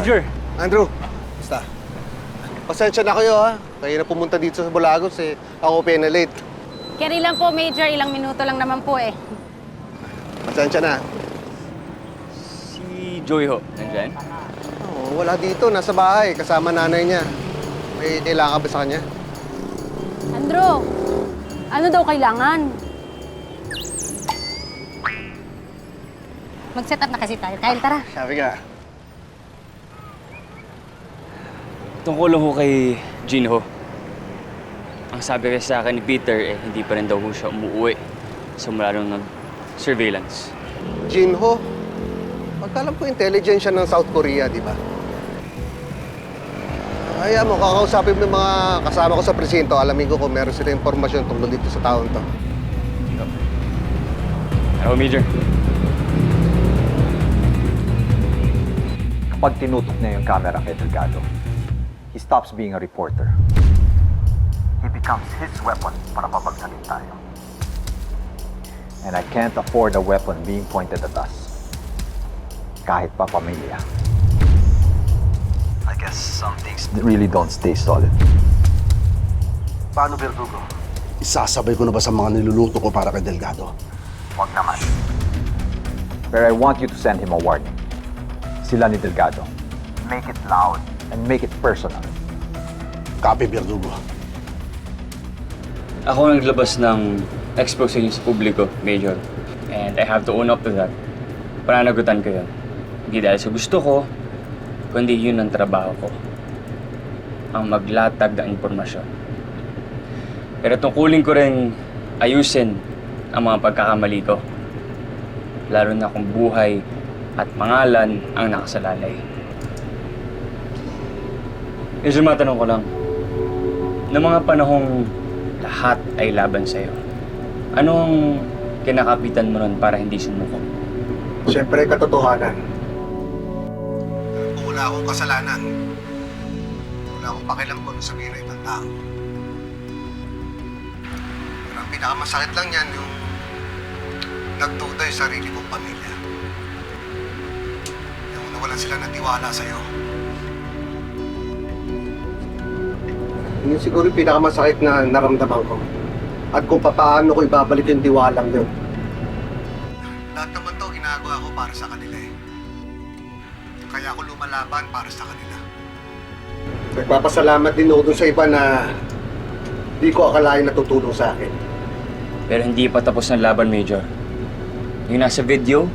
Major! Andrew, basta. Pasensya na kayo ha. Kaya na pumunta dito sa Bulagos eh. Ako late. Carry lang po, Major. Ilang minuto lang naman po eh. Pasensya na. Si Joy ho, nandyan? Oh, wala dito. Nasa bahay. Kasama nanay niya. May kailangan ba sa kanya? Andrew, ano daw kailangan? Mag-set up na kasi tayo. Kyle, tara. Sabi ka. Tungkol lang ho kay Jean ho. Ang sabi kasi sa akin ni Peter, hindi pa rin daw ho siya umuwi. Simula nung nag-surveillance. Jinho. Pagkalam ko, intelligence siya ng South Korea, di ba? Kaya mo, kakausapin mo yung mga kasama ko sa presinto. Alamin ko kung meron sila impormasyon tungkol dito sa taon to. Hello, Major. Kapag tinutok niya yung camera kay Delgado, he stops being a reporter. He becomes his weapon para pabagsakin tayo. And I can't afford a weapon being pointed at us. Kahit pa pamilya. I guess some things really don't stay solid. Paano, Verdugo? Isasabay ko na ba sa mga niluluto ko para kay Delgado? Huwag naman. But I want you to send him a warning. Sila ni Delgado. Make it loud and make it personal. Copy, Verdugo. Ako naglabas ng expose niyo sa publiko, Major. And I have to own up to that. Pananagutan ko yun. Hindi dahil sa gusto ko, kundi yun ang trabaho ko. Ang maglatag ng impormasyon. Pero tungkulin ko rin ayusin ang mga pagkakamali ko. Lalo na kung buhay at pangalan ang nakasalalay. Medyo matanong ko lang, noong mga panahong lahat ay laban sa'yo, ano ang kinakapitan mo nun para hindi sumuko? Siyempre, katotohanan. Wala akong kasalanan. Wala akong pakialam kung ano sabihin ng ibang tao. Pero ang pinakamasakit lang yan, yung nagduda yung sarili kong pamilya. Yung nawalan sila ng tiwala sa'yo. Yun siguro yung pinakamasakit na naramdaman ko. At kung paano ko ibabalik yung tiwalang yun. Lahat naman to ginagawa ko para sa kanila eh. Kaya ako lumalaban para sa kanila. Nagpapasalamat din ako dun sa iba na di ko akalain natutulong sa akin. Pero hindi pa tapos ng laban, Major. Yung nasa video,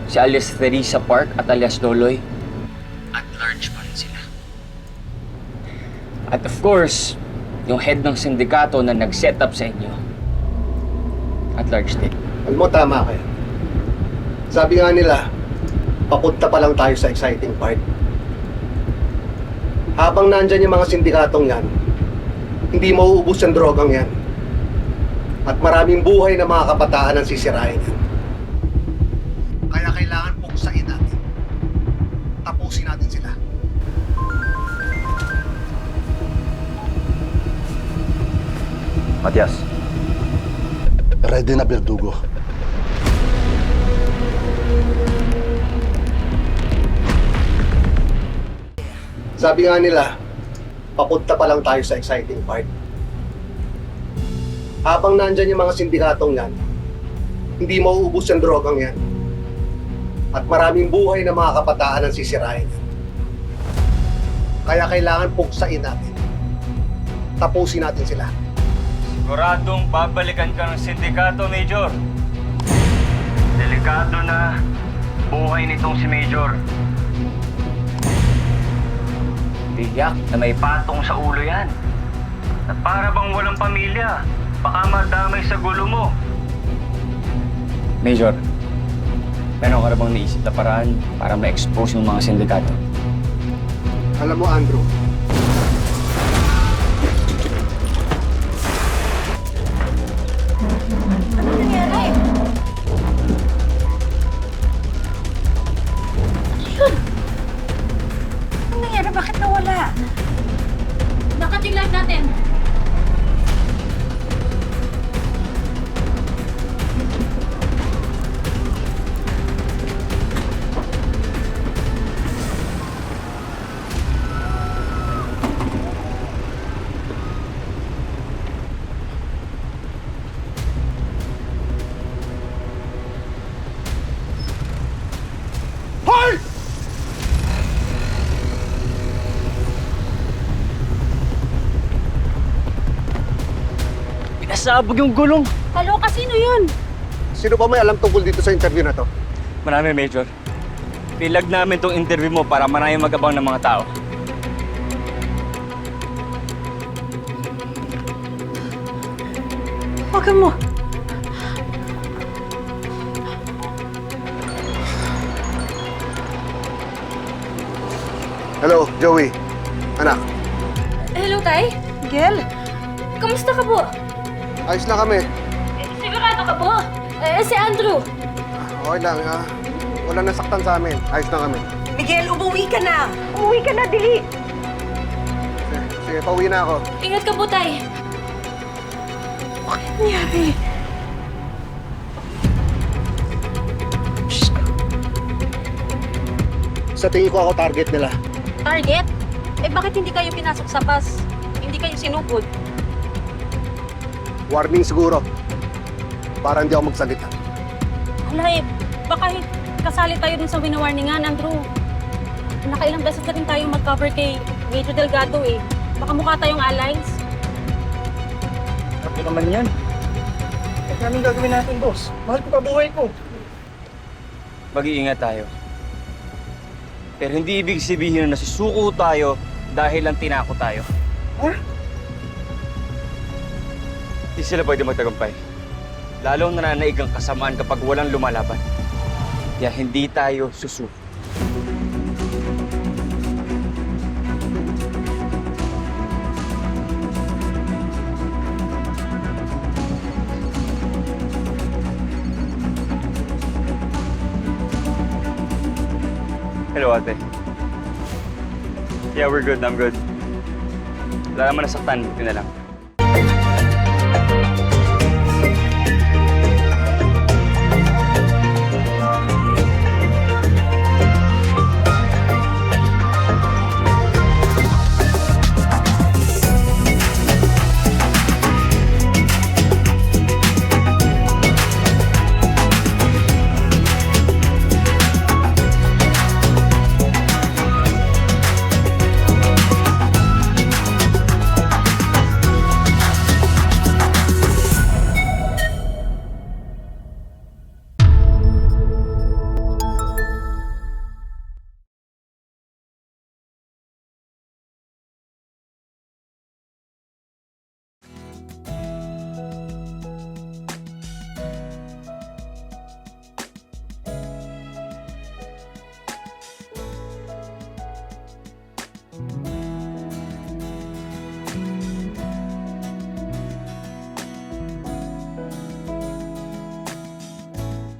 si alias Teresa Park at alias Loloy, at large pa rin sila. At of course, yung head ng sindikato na nag-set up sa inyo, at large din. Alam mo, tama kayo. Sabi nga nila, papunta pa lang tayo sa exciting part. Habang nandyan yung mga sindikatong yan, hindi mauubos ang drogang yan. At maraming buhay na mga kabataan ang sisirain yan. Kaya kailangan puksain natin. Tapusin natin sila. Matias, Ready na, Verdugo. Sabi nga nila, papunta pa lang tayo sa exciting part. Habang nandyan yung mga sindikatong yan, hindi mauubos ang drogang yan. At maraming buhay na mga kabataan ang sisirain. Kaya kailangan puksain natin. Tapusin natin sila. Siguradong babalikan ka ng sindikato, Major. Delikado na buhay nitong si Major. Biyak na may patong sa ulo yan. At para bang walang pamilya, baka madamay sa gulo mo. Major, meron ka na bang naisip na paraan para ma-expose yung mga sindikato? Alam mo, Andrew, Ano nangyari? Ayun! Ano nangyari? Bakit nawala? Nakat yung live natin. Nasabog yung gulong. Kaloka, sino yun? Sino ba may alam tungkol dito sa interview na to? Marami, Major. Pilag namin tong interview mo para marami magabang ng mga tao. Huwag mo. Hello, Joey. Anak, Hello, Tay. Miguel. Kamusta ka po? ayos lang kami. Sigurado ka po? Si Andrew. Okay lang, wala nasaktan sa amin. Ayos lang kami. Miguel, umuwi ka na! Umuwi ka na, dili! Sige, pauwi na ako. Ingat ka po, Tay. Bakit nangyari? Sa tingin ko ako target nila. Target? Bakit hindi kayo pinasok sa bus? Hindi kayo sinugod? Warning siguro. Para hindi ako magsalita. Wala baka kasali tayo dun sa winawarningan, Andrew. Nakailang beses na rin tayo mag-cover kay Major Delgado Baka mukha tayong allies. Ano naman yan? Ano namin gagawin natin, boss? Mahal ko pa buhay ko. Mag-iingat tayo. Pero hindi ibig sabihin na nasusuko tayo dahil lang tinako tayo. Hindi sila pwede magtagumpay. Lalong nananaig ang kasamaan kapag walang lumalaban. Kaya hindi tayo susuko. Hello, ate. Yeah, we're good. I'm good. Wala naman nasaktan. Buti na lang.